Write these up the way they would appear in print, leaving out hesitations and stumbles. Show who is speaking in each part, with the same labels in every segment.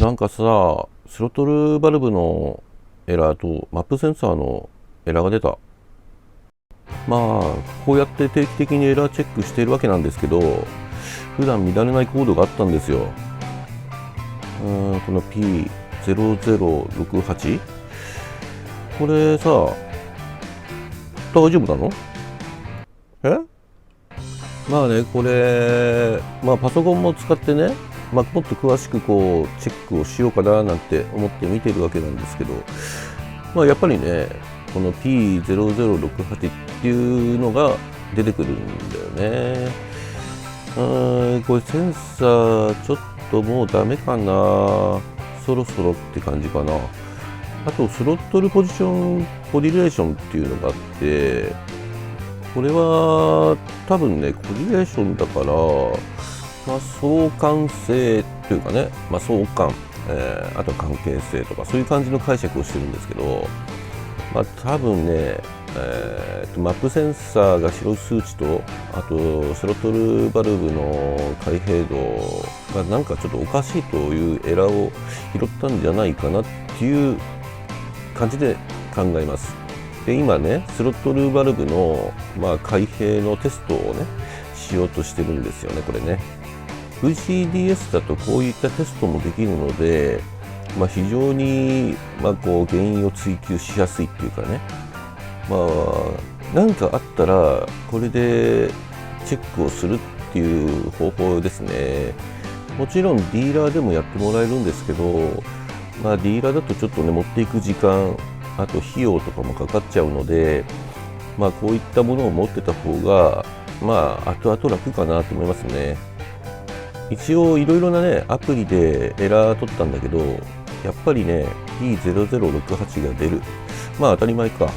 Speaker 1: なんかさ、スロットルバルブのエラーとマップセンサーのエラーが出た。まあ、こうやって定期的にエラーチェックしているわけなんですけど、普段見られないコードがあったんですよ。この P0068 これさ、大丈夫なの？まあね、これ、パソコンも使ってね、もっと詳しくこうチェックをしようかななんて思って見てるわけなんですけど、やっぱりね、この P0068 っていうのが出てくるんだよね。これセンサーちょっともうダメかな、そろそろって感じかな。あとスロットルポジションコリレーションっていうのがあって、これは多分ねコリレーションだから、相関性というかね、相関、あと関係性とかそういう感じの解釈をしてるんですけど、多分ね、マップセンサーが白い数値と、あとスロットルバルブの開閉度がなんかちょっとおかしいというエラーを拾ったんじゃないかなっていう感じで考えます。で今ねスロットルバルブの、開閉のテストをねしようとしてるんですよね。これね VCDS だとこういったテストもできるので、非常に、こう原因を追求しやすいっていうかね、なんかあったらこれでチェックをするっていう方法ですね。もちろんディーラーでもやってもらえるんですけど、ディーラーだとちょっとね持っていく時間、あと費用とかもかかっちゃうので、こういったものを持ってた方が後々楽かなと思いますね。一応いろいろなねアプリでエラー取ったんだけど、やっぱりね P0068 が出る、当たり前か。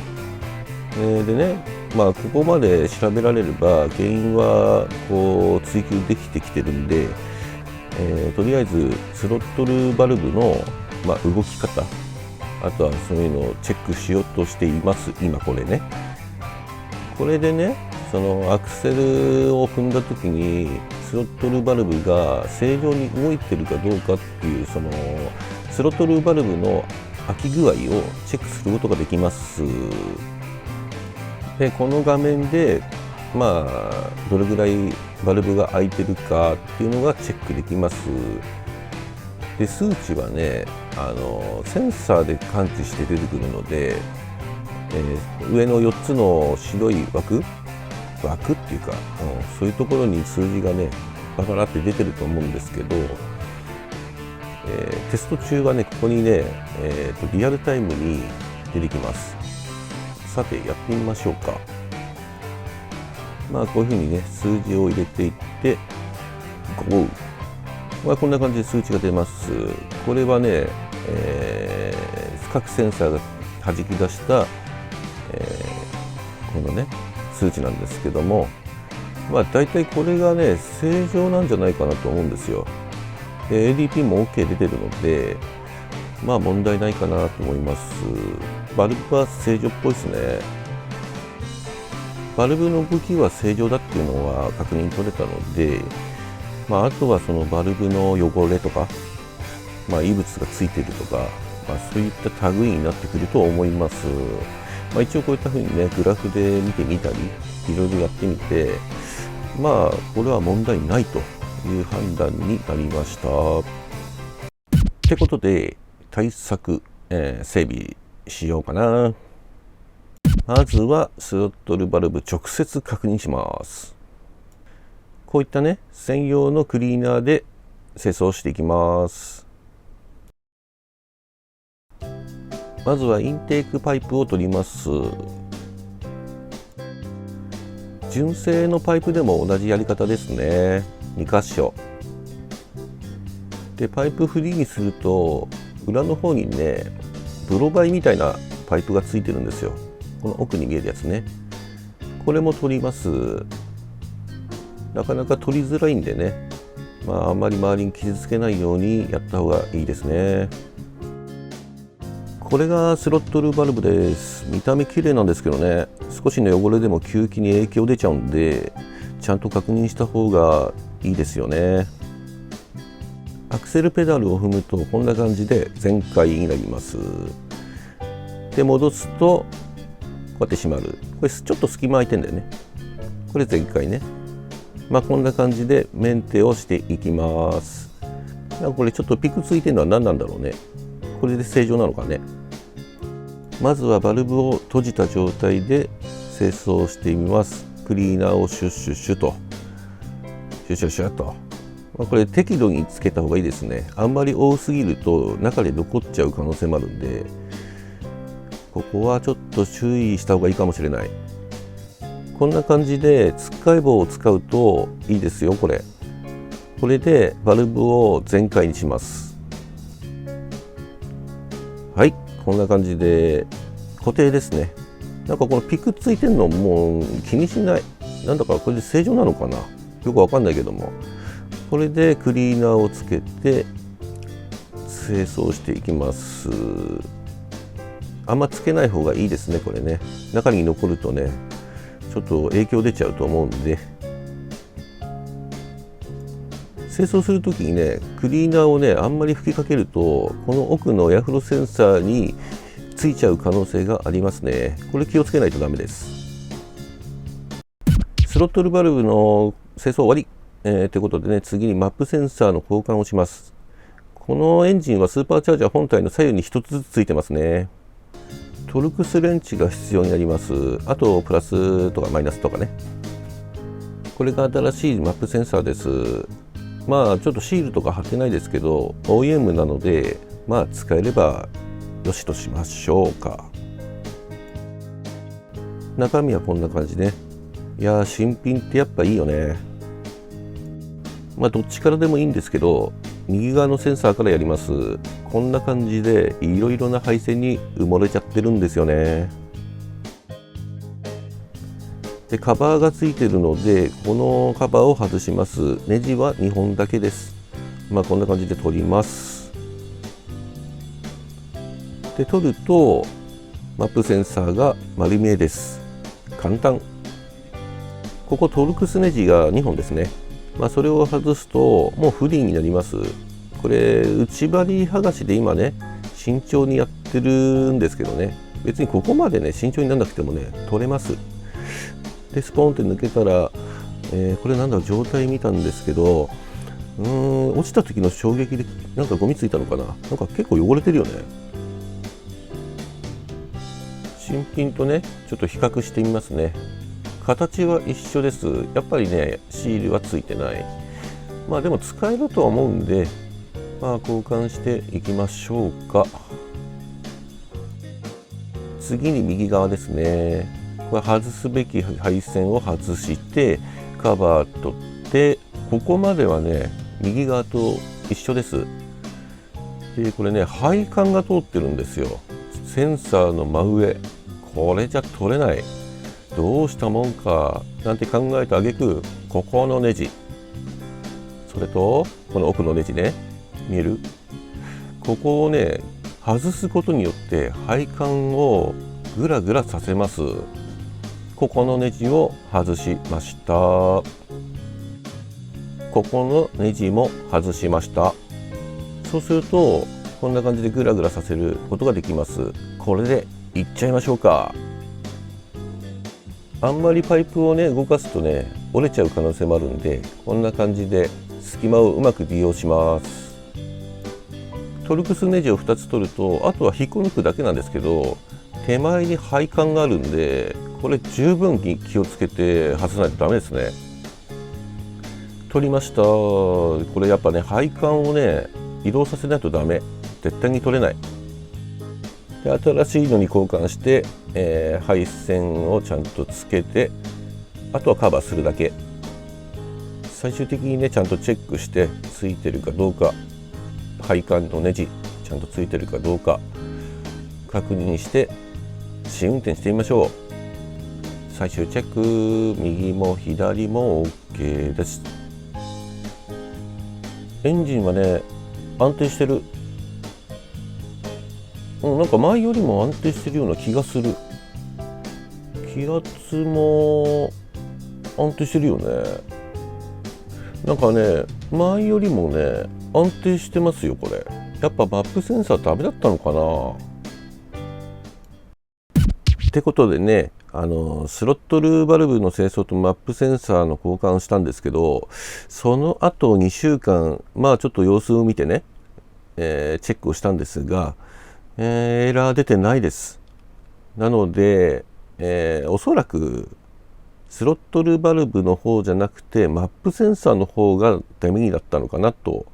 Speaker 1: でね、ここまで調べられれば原因はこう追求できてきてるんで、とりあえずスロットルバルブの、動き方、あとはそういうのをチェックしようとしています。今これね、これでねそのアクセルを踏んだ時にスロットルバルブが正常に動いてるかどうかっていう、そのスロットルバルブの開き具合をチェックすることができます。でこの画面でどれぐらいバルブが開いてるかっていうのがチェックできます。で数値はねセンサーで感知して出てくるので、上の4つの白い枠っていうか、そういうところに数字がねバラバラって出てると思うんですけど、テスト中はねここにね、リアルタイムに出てきます。さてやってみましょうか。こういうふうにね数字を入れていってこんな感じで数値が出ます。これはね、各センサーが弾き出した、このね数値なんですけども、だいたいこれがね正常なんじゃないかなと思うんですよ。ADP も OK 出てるので問題ないかなと思います。バルブは正常っぽいですね。バルブの動きは正常だっていうのは確認取れたので、あとはそのバルブの汚れとか、異物がついているとか、そういった類になってくると思います。一応こういったふうにねグラフで見てみたりいろいろやってみて、これは問題ないという判断になりました。ってことで対策、整備しようかな。まずはスロットルバルブ直接確認します。こういったね専用のクリーナーで清掃していきます。まずはインテークパイプを取ります。純正のパイプでも同じやり方ですね。2箇所でパイプフリーにすると裏の方にねブロバイみたいなパイプがついてるんですよ。この奥に見えるやつね、これも取ります。なかなか取りづらいんでね、あんまり周りに傷つけないようにやった方がいいですね。これがスロットルバルブです。見た目綺麗なんですけどね、少しの汚れでも吸気に影響出ちゃうんでちゃんと確認した方がいいですよね。アクセルペダルを踏むとこんな感じで全開になります。で戻すとこうやって閉まる。これちょっと隙間空いてんだよね。これ全開ね。こんな感じでメンテをしていきます。これちょっとピクついてるのは何なんだろうね。これで正常なのかね。まずはバルブを閉じた状態で清掃してみます。クリーナーをシュッシュッシュとシュッシュッシュッと、これ適度につけた方がいいですね。あんまり多すぎると中で残っちゃう可能性もあるんで、ここはちょっと注意した方がいいかもしれない。こんな感じでつっかえ棒を使うといいですよ。これでバルブを全開にします。はい、こんな感じで固定ですね。このピクついてるのもう気にしない。なんだかこれで正常なのかな、よくわかんないけども、これでクリーナーをつけて清掃していきます。あんまつけない方がいいですね。これね、中に残るとねちょっと影響出ちゃうと思うんで、清掃するときにねクリーナーをねあんまり吹きかけるとこの奥のエアフローセンサーについちゃう可能性がありますね。これ気をつけないとダメです。スロットルバルブの清掃終わり、ということでね、次にマップセンサーの交換をします。このエンジンはスーパーチャージャー本体の左右に1つずつついてますね。トルクスレンチが必要になります。あとプラスとかマイナスとかね。これが新しいマップセンサーです。ちょっとシールとか貼ってないですけど OEM なので使えればよしとしましょうか。中身はこんな感じね。いやー、新品ってやっぱいいよね。どっちからでもいいんですけど、右側のセンサーからやります。こんな感じでいろいろな配線に埋もれちゃってるんですよね。でカバーがついてるのでこのカバーを外します。ネジは2本だけです。こんな感じで取ります。で取るとマップセンサーが丸見えです。簡単。ここトルクスネジが2本ですね。それを外すともうフリーになります。これ内張り剥がしで今ね慎重にやってるんですけどね、別にここまでね慎重にならなくてもね取れます。でスポンって抜けたら、これなんだろう、状態見たんですけど、落ちた時の衝撃でゴミついたのかな。結構汚れてるよね。新品とねちょっと比較してみますね。形は一緒です。やっぱりねシールはついてない。でも使えるとは思うんで交換していきましょうか。次に右側ですね。これ外すべき配線を外してカバー取って、ここまではね右側と一緒です。でこれね配管が通ってるんですよ。センサーの真上。これじゃ取れない。どうしたもんかなんて考えた挙句、ここのネジ、それとこの奥のネジね、見える？ここをね外すことによって配管をグラグラさせます。ここのネジを外しました。ここのネジも外しました。そうするとこんな感じでグラグラさせることができます。これでいっちゃいましょうか。あんまりパイプをね動かすとね折れちゃう可能性もあるんで、こんな感じで隙間をうまく利用します。トルクスネジを2つ取るとあとは引っこ抜くだけなんですけど、手前に配管があるんでこれ十分に気をつけて外さないとダメですね。取りました。これやっぱね配管をね移動させないとダメ。絶対に取れない。で新しいのに交換して、配線をちゃんとつけて、あとはカバーするだけ。最終的にねちゃんとチェックしてついてるかどうか、配管のネジちゃんとついてるかどうか確認して試運転してみましょう。最終チェック、右も左も OK です。エンジンはね安定してる。前よりも安定してるような気がする。気圧も安定してるよね。なんかね、前よりもね安定してますよこれ。やっぱマップセンサーダメだったのかなってことでね、スロットルバルブの清掃とマップセンサーの交換したんですけど、その後2週間まあちょっと様子を見てね、チェックをしたんですが、エラー出てないです。なので、おそらくスロットルバルブの方じゃなくてマップセンサーの方がダメになったのかなと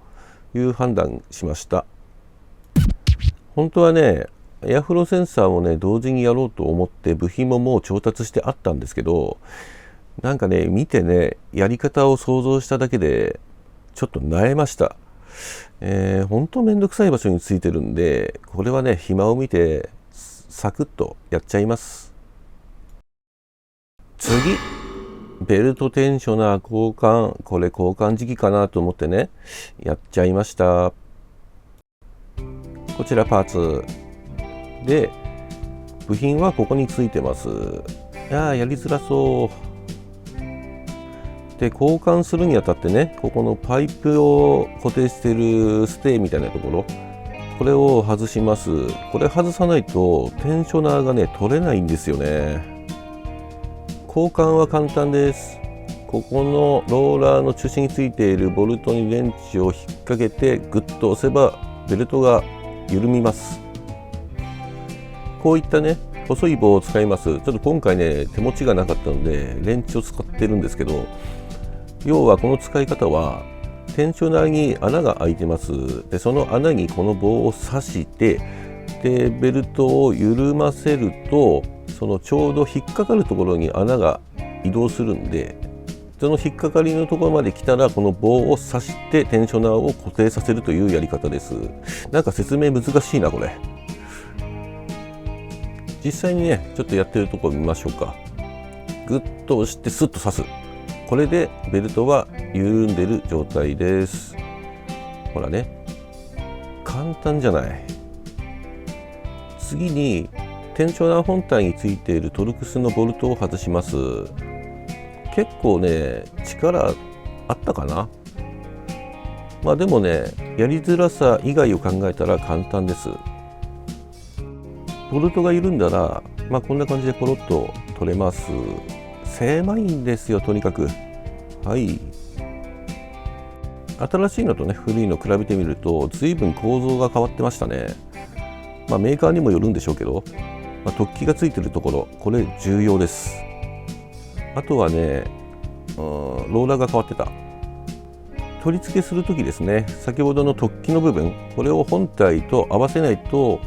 Speaker 1: いう判断しました。本当はねエアフローセンサーもね同時にやろうと思って部品ももう調達してあったんですけど、なんかね見てねやり方を想像しただけでちょっと萎えました。本当めんどくさい場所についてるんで、これはね暇を見てサクッとやっちゃいます。次、ベルトテンショナー交換。これ交換時期かなと思ってねやっちゃいました。こちらパーツで、部品はここについてます。やりづらそうで、交換するにあたってね、ここのパイプを固定しているステーみたいなところ、これを外します。これ外さないとテンショナーがね取れないんですよね。交換は簡単です。ここのローラーの中心についているボルトにレンチを引っ掛けてグッと押せばベルトが緩みます。こういったね細い棒を使います。ちょっと今回ね手持ちがなかったのでレンチを使ってるんですけど、要はこの使い方はテンショナーに穴が開いてます。でその穴にこの棒を刺して、でベルトを緩ませると、そのちょうど引っかかるところに穴が移動するんで、その引っかかりのところまで来たらこの棒を刺してテンショナーを固定させるというやり方です。なんか説明難しいなこれ。実際にねちょっとやってるところ見ましょうか。グッと押してスッと刺す。これでベルトは緩んでる状態です。ほらね、簡単じゃない。次にテンショナー本体についているトルクスのボルトを外します。結構ね力あったかな。まあでもねやりづらさ以外を考えたら簡単です。ボルトが緩んだら、まあ、こんな感じでポロッと取れます。狭いんですよとにかく。はい、新しいのとね古いの比べてみると随分構造が変わってましたね。まあ、メーカーにもよるんでしょうけど、まあ、突起がついてるところこれ重要です。あとはねローラーが変わってた。取り付けするときですね、先ほどの突起の部分これを本体と合わせないと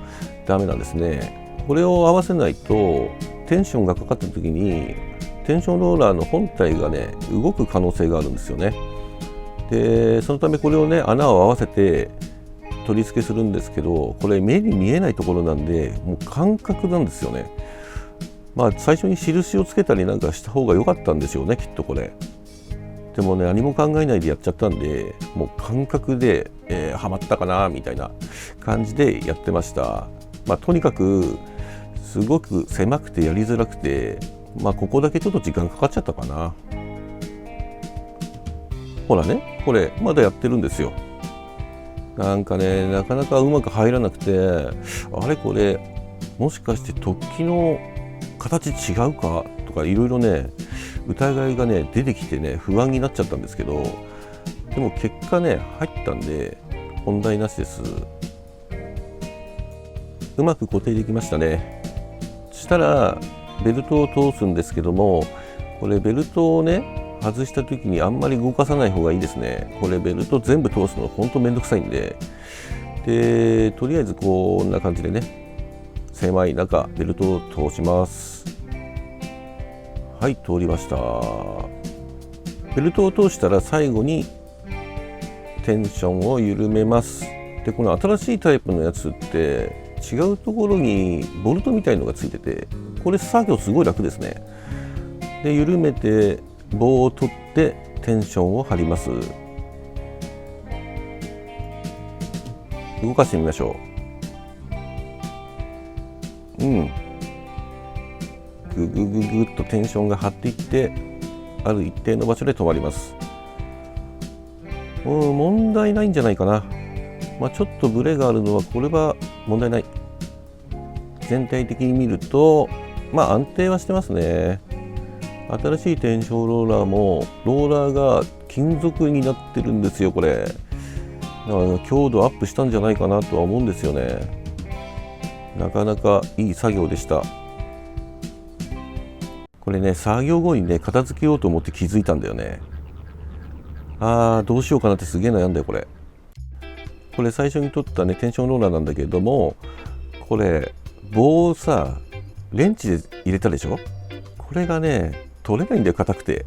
Speaker 1: ダメなんですね。これを合わせないとテンションがかかった時にテンションローラーの本体がね動く可能性があるんですよね。でそのためこれをね穴を合わせて取り付けするんですけど、これ目に見えないところなんでもう感覚なんですよね。まあ最初に印をつけたりなんかした方が良かったんですよねきっとこれ。でもね何も考えないでやっちゃったんで、もう感覚で、ハマったかなみたいな感じでやってました。まあとにかくすごく狭くてやりづらくて、まあここだけちょっと時間かかっちゃったかな。ほらねこれまだやってるんですよ。なんかねなかなかうまく入らなくて、あれこれもしかして突起の形違うかとかいろいろね疑いがね出てきてね不安になっちゃったんですけど、でも結果ね入ったんで問題なしです。うまく固定できましたね。そしたらベルトを通すんですけども、これベルトをね外した時にあんまり動かさない方がいいですね。これベルト全部通すのほんとめんどくさいんで、とりあえずこんな感じでね狭い中ベルトを通します。はい、通りました。ベルトを通したら最後にテンションを緩めます。でこの新しいタイプのやつって違うところにボルトみたいのがついてて、これ作業すごい楽ですね。で緩めて棒を取ってテンションを張ります。動かしてみましょう。ググググっとテンションが張っていって、ある一定の場所で止まります。問題ないんじゃないかな。ちょっとブレがあるのはこれは問題ない。全体的に見ると安定はしてますね。新しいテンションローラーもローラーが金属になってるんですよ。これだから強度アップしたんじゃないかなとは思うんですよね。なかなかいい作業でした。これね、作業後にね片付けようと思って気づいたんだよね。どうしようかなってすげえ悩んだよ。これ最初に取ったねテンションローラーなんだけれども、これ棒をさレンチで入れたでしょ。これがね取れないんだよ、硬くて。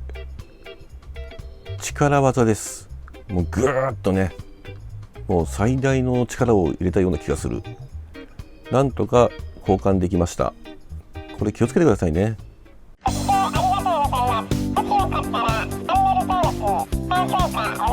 Speaker 1: 力技です。もうぐーっとね、もう最大の力を入れたような気がする。なんとか交換できました。これ気をつけてくださいね。
Speaker 2: ご視聴ありがとうございます。もしよかったらチャンネル登録、高評価